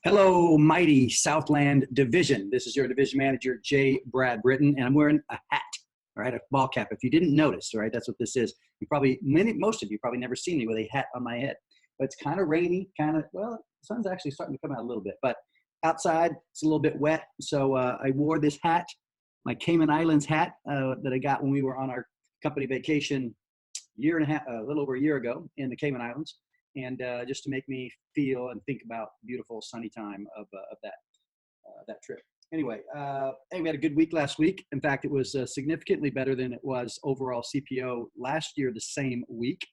Hello, mighty Southland Division. This is your division manager, J. Brad Britton, and I'm wearing a hat, all right, a ball cap. If you didn't notice, all right, that's what this is. Most of you probably never seen me with a hat on my head, but it's kind of rainy, well, the sun's actually starting to come out a little bit, but outside it's a little bit wet. So I wore this hat, my Cayman Islands hat that I got when we were on our company vacation a little over a year ago in the Cayman Islands. And just to make me feel and think about the beautiful sunny time of that trip. Anyway, we had a good week last week. In fact, it was significantly better than it was overall CPO last year, the same week,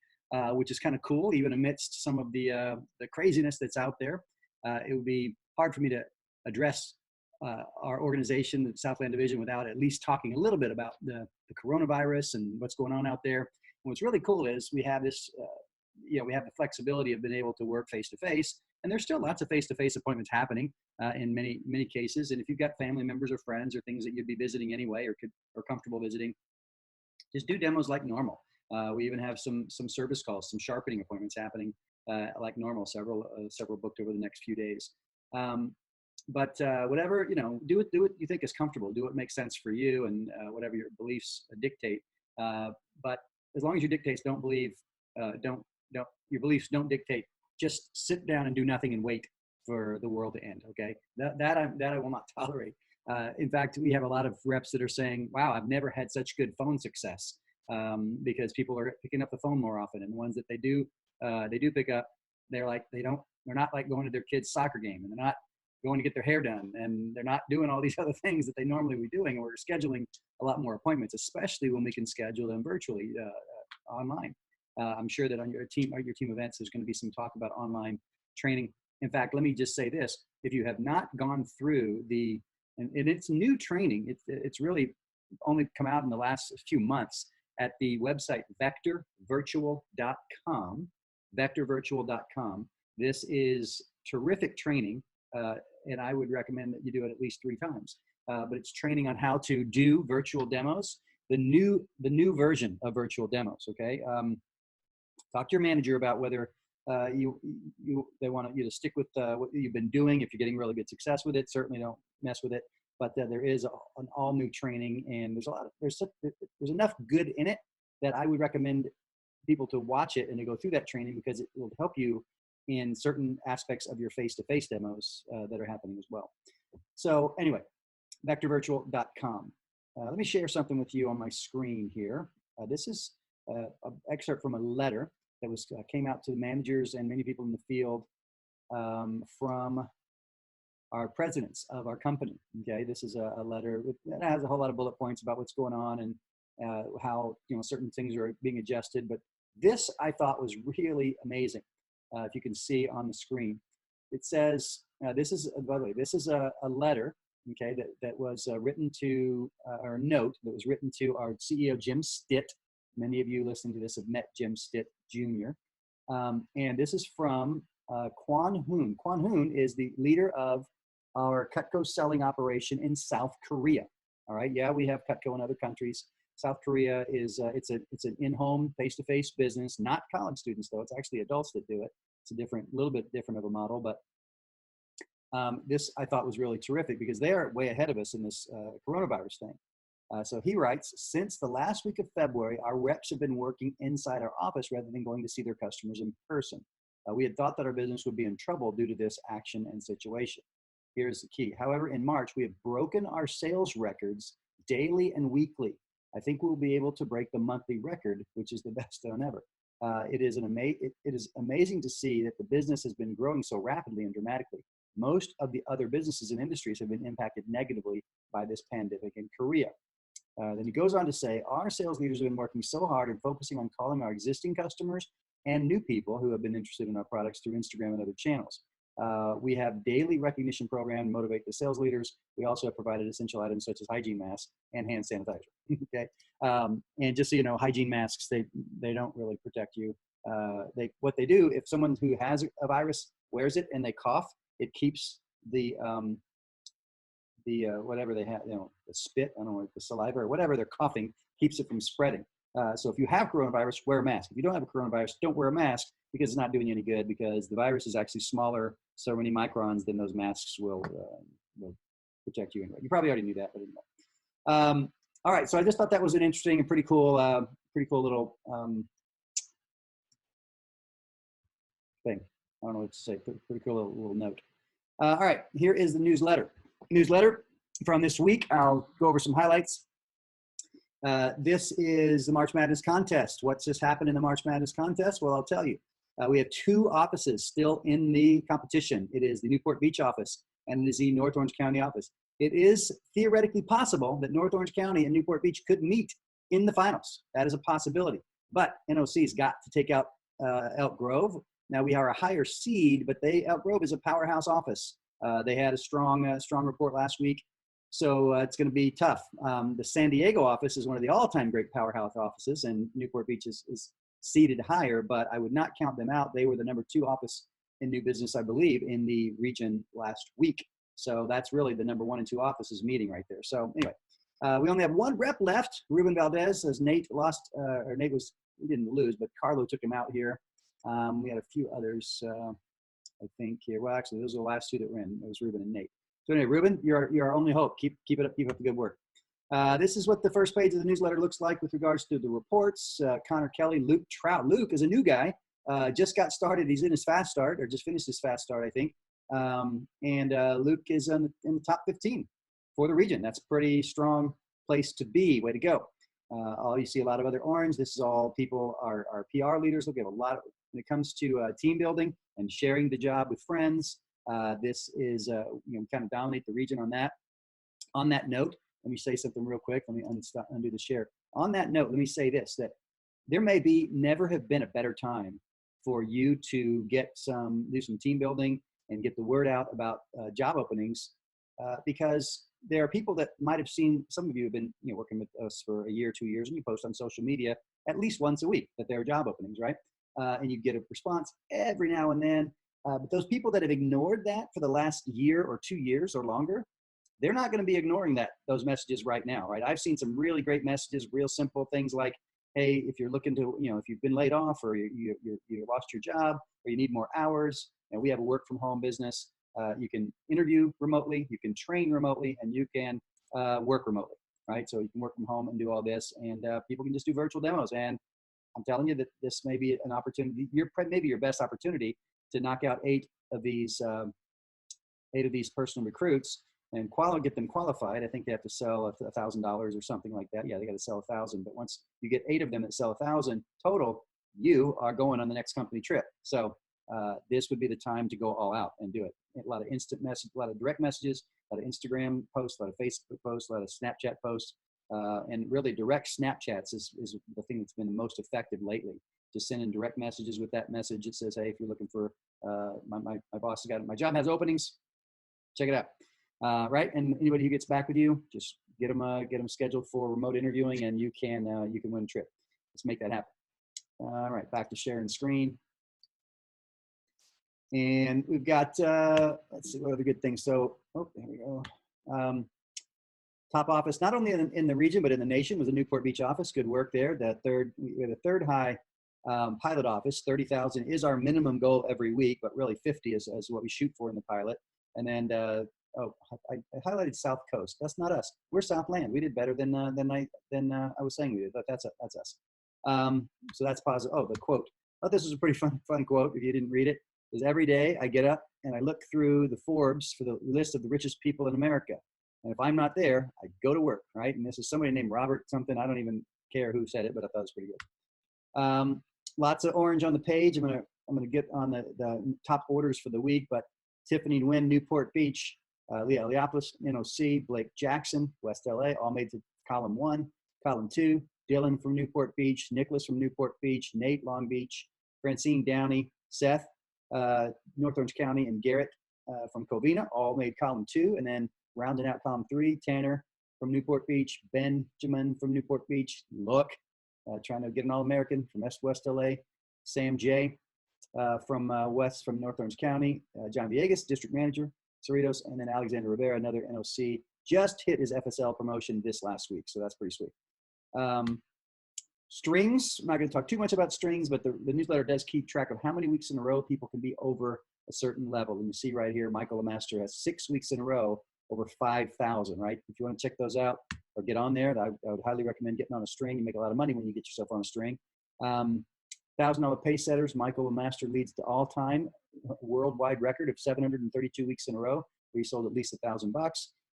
which is kind of cool, even amidst some of the craziness that's out there. It would be hard for me to address our organization, the Southland Division, without at least talking a little bit about the coronavirus and what's going on out there. And what's really cool is we have this we have the flexibility of being able to work face-to-face, and there's still lots of face-to-face appointments happening in many cases. And if you've got family members or friends or things that you'd be visiting anyway or comfortable visiting, just do demos like normal. We even have some service calls, some sharpening appointments happening like normal, several booked over the next few days. But whatever, do what you think is comfortable, do what makes sense for you, and whatever your beliefs dictate. But as long as your dictates don't your beliefs don't dictate, just sit down and do nothing and wait for the world to end. Okay, that I will not tolerate. In fact, we have a lot of reps that are saying, "Wow, I've never had such good phone success," because people are picking up the phone more often, and the ones that they do pick up, they're not like going to their kids' soccer game, and they're not going to get their hair done, and they're not doing all these other things that they normally would be doing. And we're scheduling a lot more appointments, especially when we can schedule them virtually online. I'm sure that on your team events, there's going to be some talk about online training. In fact, let me just say this: if you have not gone through and it's new training, it's really only come out in the last few months at the website vectorvirtual.com. Vectorvirtual.com. This is terrific training, and I would recommend that you do it at least 3 times. But it's training on how to do virtual demos, the new version of virtual demos. Okay. Talk to your manager about whether they want you to stick with what you've been doing. If you're getting really good success with it, certainly don't mess with it. But there is an all new training, and there's enough good in it that I would recommend people to watch it and to go through that training, because it will help you in certain aspects of your face-to-face demos that are happening as well. So anyway, vectorvirtual.com. Let me share something with you on my screen here. This is an excerpt from a letter that came out to the managers and many people in the field from our presidents of our company. Okay, this is a letter that has a whole lot of bullet points about what's going on and how certain things are being adjusted. But this I thought was really amazing. If you can see on the screen, it says this is, by the way, this is a letter. Okay, that was written to or a note that was written to our CEO Jim Stitt. Many of you listening to this have met Jim Stitt Jr. And this is from Kwon Hoon. Kwon Hoon is the leader of our Cutco selling operation in South Korea. All right, yeah, we have Cutco in other countries. South Korea is it's an in-home, face-to-face business. Not college students though; it's actually adults that do it. It's a little bit different of a model, but this I thought was really terrific because they are way ahead of us in this coronavirus thing. So he writes, since the last week of February, our reps have been working inside our office rather than going to see their customers in person. We had thought that our business would be in trouble due to this action and situation. Here's the key. However, in March, we have broken our sales records daily and weekly. I think we'll be able to break the monthly record, which is the best on ever. It is amazing to see that the business has been growing so rapidly and dramatically. Most of the other businesses and industries have been impacted negatively by this pandemic in Korea. Then he goes on to say, our sales leaders have been working so hard and focusing on calling our existing customers and new people who have been interested in our products through Instagram and other channels. We have daily recognition program to motivate the sales leaders. We also have provided essential items such as hygiene masks and hand sanitizer. Okay, and just so you know, hygiene masks, they don't really protect you. What they do, if someone who has a virus wears it and they cough, it keeps the whatever they have, the spit, I don't know, the saliva or whatever they're coughing, keeps it from spreading. So if you have coronavirus, wear a mask. If you don't have a coronavirus, don't wear a mask because it's not doing you any good, because the virus is actually smaller so many microns, then those masks will protect you anyway. You probably already knew that, but anyway. All right, so I just thought that was an interesting and pretty cool little thing. I don't know what to say. Pretty cool little note. All right, here is the newsletter. Newsletter from this week. I'll go over some highlights. This is the March Madness contest. What's just happened in the March Madness contest? Well, I'll tell you. We have 2 offices still in the competition. It is the Newport Beach office and it is the North Orange County office. It is theoretically possible that North Orange County and Newport Beach could meet in the finals. That is a possibility. But NOC's got to take out Elk Grove. Now we are a higher seed, but Elk Grove is a powerhouse office. They had a strong report last week, so it's going to be tough. The San Diego office is one of the all-time great powerhouse offices, and Newport Beach is seeded higher, but I would not count them out. They were the number 2 office in new business, I believe, in the region last week. So that's really the number 1 and 2 offices meeting right there. So anyway, we only have 1 rep left, Ruben Valdez, as Nate lost, or Nate he didn't lose, but Carlo took him out here. We had a few others, I think here. Well, actually, those are the last 2 that were in. It was Ruben and Nate. So anyway, Ruben, you're our only hope. Keep it up. Keep up the good work. This is what the first page of the newsletter looks like with regards to the reports. Connor Kelly, Luke Trout. Luke is a new guy. Just got started. He's in his fast start, or just finished his fast start, I think. Luke is in the top 15 for the region. That's a pretty strong place to be. Way to go. You see a lot of other orange. This is all people, our PR leaders. Look at a lot of, when it comes to team building and sharing the job with friends. This is, kind of dominate the region on that. On that note, let me say something real quick. Let me undo the share. On that note, let me say this, that there may never have been a better time for you to do some team building and get the word out about job openings, because there are people that might have seen, some of you have been working with us for a year, 2 years, and you post on social media at least once a week that there are job openings, right? And you get a response every now and then. But those people that have ignored that for the last year or 2 years or longer, they're not going to be ignoring those messages right now, right? I've seen some really great messages, real simple things like, hey, if you're looking to, if you've been laid off or you lost your job or you need more hours, and we have a work from home business, you can interview remotely, you can train remotely, and you can work remotely, right? So you can work from home and do all this, and people can just do virtual demos. And I'm telling you that this may be an opportunity, maybe your best opportunity to knock out 8 of these personal recruits and get them qualified. I think they have to sell $1,000 or something like that. Yeah, they got to sell 1,000. But once you get 8 of them that sell 1,000 total, you are going on the next company trip. So this would be the time to go all out and do it. A lot of instant message, a lot of direct messages, a lot of Instagram posts, a lot of Facebook posts, a lot of Snapchat posts, and really direct Snapchats is the thing that's been the most effective lately. Just send in direct messages with that message. It says, hey, if you're looking for, my boss has got it. My job has openings. Check it out. Right. And anybody who gets back with you, just get them scheduled for remote interviewing, and you can win a trip. Let's make that happen. All right. Back to sharing screen. And we've got, let's see what other good things. So, there we go. Top office, not only in the region, but in the nation, was the Newport Beach office. Good work there. We have a third high pilot office. 30,000 is our minimum goal every week, but really 50 is what we shoot for in the pilot. And then, I highlighted South Coast. That's not us. We're Southland. We did better than I was saying we did, but that's us. So that's positive. Oh, the quote. I thought this was a pretty fun quote. If you didn't read it, is every day I get up and I look through the Forbes for the list of the richest people in America. And if I'm not there, I go to work, right? And this is somebody named Robert something. I don't even care who said it, but I thought it was pretty good. Lots of orange on the page. I'm gonna get on the top orders for the week, but Tiffany Nguyen, Newport Beach, Leah Leopolis, NOC, Blake Jackson, West LA, all made to column 1. Column 2, Dylan from Newport Beach, Nicholas from Newport Beach, Nate Long Beach, Francine Downey, Seth, North Orange County, and Garrett from Covina, all made column 2. And then rounding out column 3, Tanner from Newport Beach, Benjamin from Newport Beach, trying to get an All-American from West LA, Sam J from North Orange County, John Villegas, District Manager, Cerritos, and then Alexander Rivera, another NOC, just hit his FSL promotion this last week, so that's pretty sweet. Strings, I'm not going to talk too much about strings, but the newsletter does keep track of how many weeks in a row people can be over a certain level. And you see right here, Michael Lemaster has 6 weeks in a row over 5,000, right? If you want to check those out or get on there, I would highly recommend getting on a string. You make a lot of money when you get yourself on a string. $1,000 pace setters, Michael Lemaster leads the all-time worldwide record of 732 weeks in a row, where he sold at least $1,000.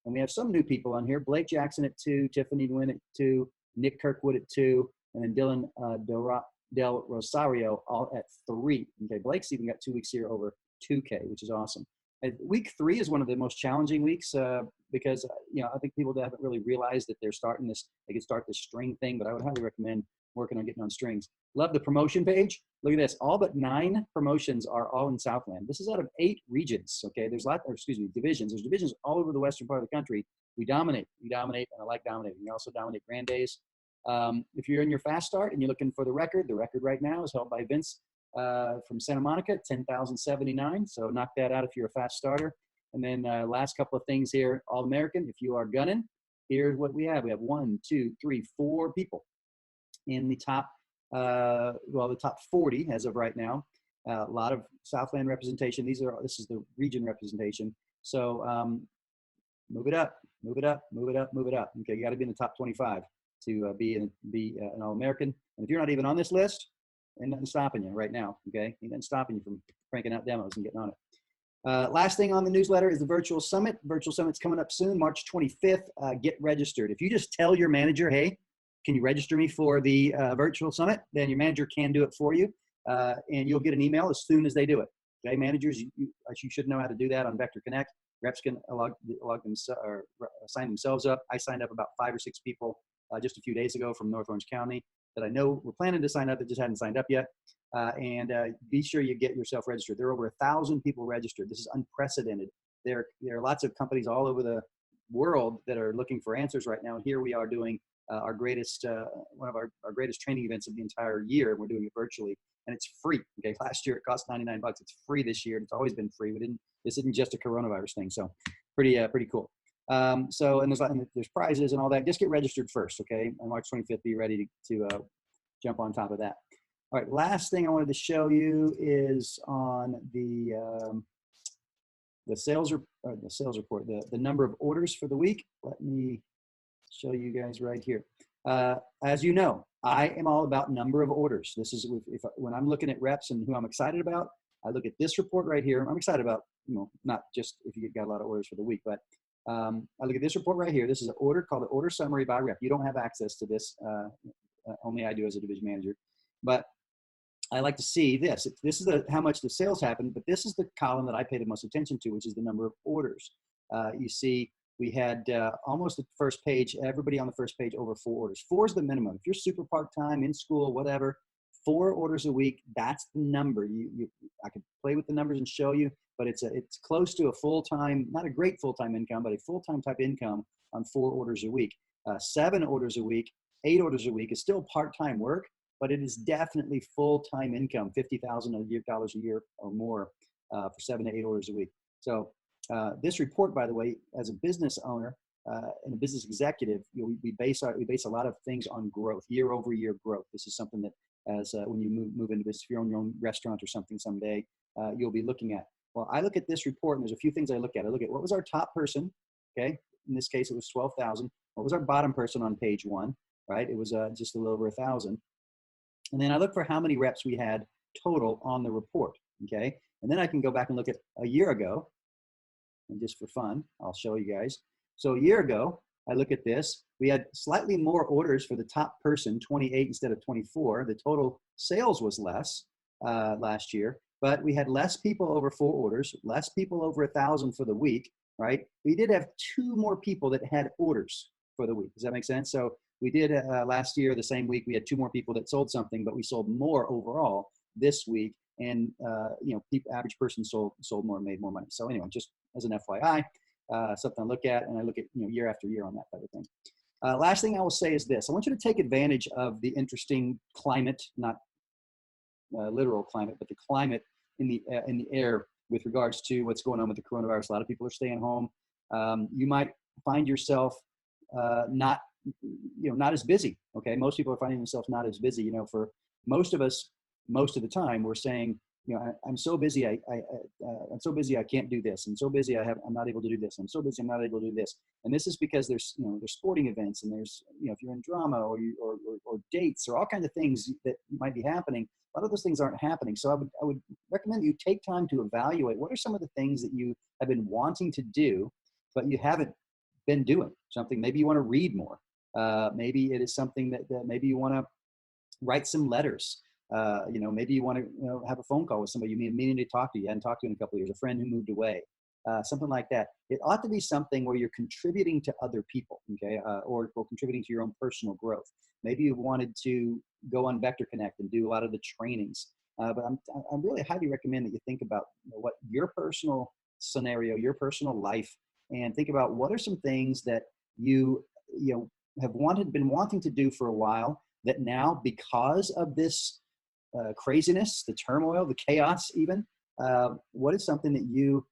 And we have some new people on here: Blake Jackson at 2, Tiffany Nguyen at 2, Nick Kirkwood at 2, and then Dylan Del Rosario all at 3. Okay, Blake's even got 2 weeks here over 2K, which is awesome. Week 3 is one of the most challenging weeks because I think people that haven't really realized that they're starting this, they can start this string thing, but I would highly recommend working on getting on strings. Love the promotion page. Look at this. All but 9 promotions are all in Southland. This is out of 8 regions. Okay, there's divisions. There's divisions all over the western part of the country. We dominate, and I like dominating. We also dominate Grand Days. If you're in your fast start and you're looking for the record right now is held by Vince from Santa Monica, 10,079. So knock that out if you're a fast starter. And then last couple of things here, All-American. If you are gunning, here's what we have. We have 1, 2, 3, 4 people in the top, the top 40 as of right now. A lot of Southland representation. This is the region representation. So move it up, move it up, move it up, move it up. Okay, you got to be in the top 25 to be an All-American. And if you're not even on this list, ain't nothing stopping you right now. Okay, ain't nothing stopping you from cranking out demos and getting on it. Last thing on the newsletter is the virtual summit. Virtual summit's coming up soon, March 25th. Get registered. If you just tell your manager, hey, can you register me for the virtual summit? Then your manager can do it for you, and you'll get an email as soon as they do it. Okay, managers, you should know how to do that on Vector Connect. Reps can sign themselves up. I signed up about 5 or 6 people just a few days ago from North Orange County that I know were planning to sign up that just hadn't signed up yet. And be sure you get yourself registered. There are over 1,000 people registered. This is unprecedented. There are lots of companies all over the world that are looking for answers right now. Here we are doing our greatest, one of our greatest training events of the entire year. We're doing it virtually, and it's free. Okay, last year it cost $99. It's free this year. It's always been free. This isn't just a coronavirus thing. So pretty cool. And there's prizes and all that. Just get registered first, okay? On March 25th, be ready to jump on top of that. All right, last thing I wanted to show you is on the sales report, the number of orders for the week. Let me show you guys right here. As you know, I am all about number of orders. This is when I'm looking at reps and who I'm excited about, I look at this report right here. I'm excited about, not just if you got a lot of orders for the week, but I look at this report right here. This is an order called the order summary by rep. You don't have access to this. Only I do as a division manager. But I like to see this. This is how much the sales happened, but this is the column that I pay the most attention to, which is the number of orders. You see, we had almost at the first page, everybody on the first page over 4 orders. 4 is the minimum. If you're super part-time, in school, whatever, 4 orders a week, that's the number. I could play with the numbers and show you, but it's close to a full-time, not a great full-time income, but a full-time type income on 4 orders a week. 7 orders a week, 8 orders a week is still part-time work, but it is definitely full-time income, $50,000 a year or more for 7 to 8 orders a week. So this report, by the way, as a business owner and a business executive, we base a lot of things on growth, year-over-year growth. This is something that as when you move into this, if you're on your own restaurant or something someday, you'll be looking at. Well, I look at this report, and there's a few things I look at. I look at what was our top person, okay? In this case, it was 12,000. What was our bottom person on page 1, right? It was just a little over 1,000. And then I look for how many reps we had total on the report, okay? And then I can go back and look at a year ago, and just for fun, I'll show you guys. So a year ago, I look at this. We had slightly more orders for the top person, 28 instead of 24. The total sales was less last year, but we had less people over 4 orders, less people over 1,000 for the week, right? We did have 2 more people that had orders for the week. Does that make sense? So we did last year, the same week, we had 2 more people that sold something, but we sold more overall this week. And, average person sold more, made more money. So anyway, just as an FYI, something I look at, and I look at, year after year on that type of thing. Last thing I will say is this. I want you to take advantage of the interesting climate, not literal climate, but the climate in the air with regards to what's going on with the coronavirus. A lot of people are staying home. You might find yourself not as busy. Okay, most people are finding themselves not as busy. For most of us, most of the time, we're saying, I'm so busy. I'm so busy. I can't do this. I'm so busy. I'm not able to do this. I'm so busy. I'm not able to do this. And this is because there's sporting events, and there's, if you're in drama, or dates, or all kinds of things that might be happening. A lot of those things aren't happening. So I would recommend that you take time to evaluate what are some of the things that you have been wanting to do, but you haven't been doing something. Maybe you want to read more. Maybe it is something that maybe you want to write some letters. Maybe you want to have a phone call with somebody you've been meaning to talk to, you hadn't talked to in a couple of years, a friend who moved away, something like that. It ought to be something where you're contributing to other people, okay, or contributing to your own personal growth. Maybe you wanted to go on Vector Connect and do a lot of the trainings, but I'm really highly recommend that you think about what your personal scenario, your personal life, and think about what are some things that you have been wanting to do for a while, that now, because of this craziness, the turmoil, the chaos even, what is something that you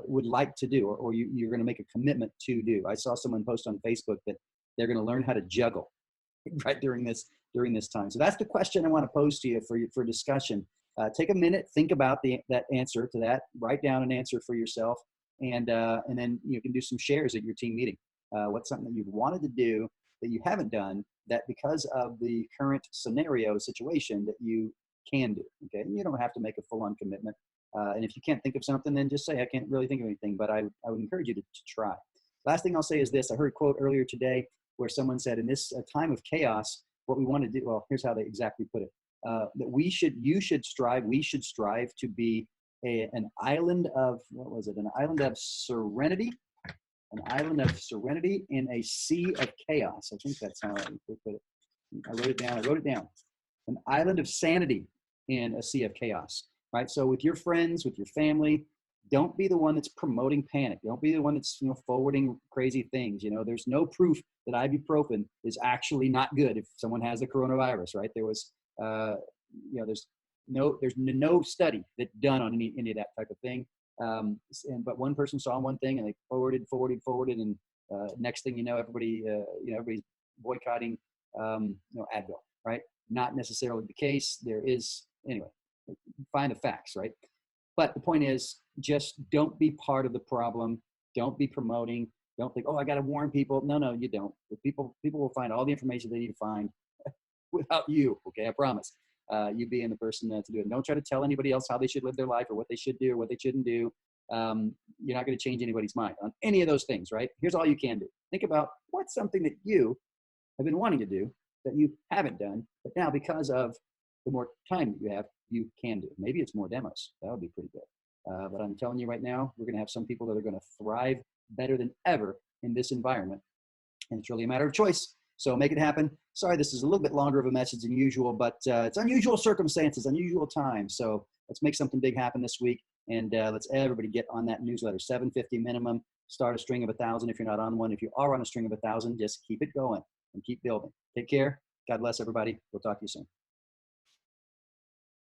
would like to do, or you're going to make a commitment to do? I saw someone post on Facebook that they're going to learn how to juggle right during this time. So that's the question I want to pose to you for discussion. Take a minute, think about that answer to that, write down an answer for yourself, and then you can do some shares at your team meeting. What's something that you've wanted to do that you haven't done, that because of the current scenario situation that you can do, okay? And you don't have to make a full-on commitment. And if you can't think of something, then just say, I can't really think of anything, but I would encourage you to try. Last thing I'll say is this. I heard a quote earlier today where someone said, in this time of chaos, what we want to do, well, here's how they exactly put it, that we should strive to be an island of, an island of serenity, in a sea of chaos. I think that's how I put it. I wrote it down. An island of sanity in a sea of chaos, right? So with your friends, with your family, don't be the one that's promoting panic. Don't be the one that's forwarding crazy things. There's no proof that ibuprofen is actually not good if someone has the coronavirus, right? There's no study that's done on any of that type of thing. But one person saw one thing and they forwarded, and next thing you know, everybody's boycotting, Advil, right? Not necessarily the case. Anyway, find the facts, right? But the point is, just don't be part of the problem. Don't be promoting. Don't think, I got to warn people. No, you don't. People will find all the information they need to find without you. Okay, I promise. You being the person to do it. Don't try to tell anybody else how they should live their life, or what they should do or what they shouldn't do. You're not going to change anybody's mind on any of those things, right? Here's all you can do. Think about what's something that you have been wanting to do that you haven't done, but now because of the more time that you have, you can do. Maybe it's more demos. That would be pretty good. But I'm telling you right now, we're going to have some people that are going to thrive better than ever in this environment. And it's really a matter of choice. So make it happen. Sorry, this is a little bit longer of a message than usual, but it's unusual circumstances, unusual times. So let's make something big happen this week. And let's everybody get on that newsletter. $7.50 minimum. Start a string of 1,000 if you're not on one. If you are on a string of 1,000, just keep it going and keep building. Take care. God bless everybody. We'll talk to you soon.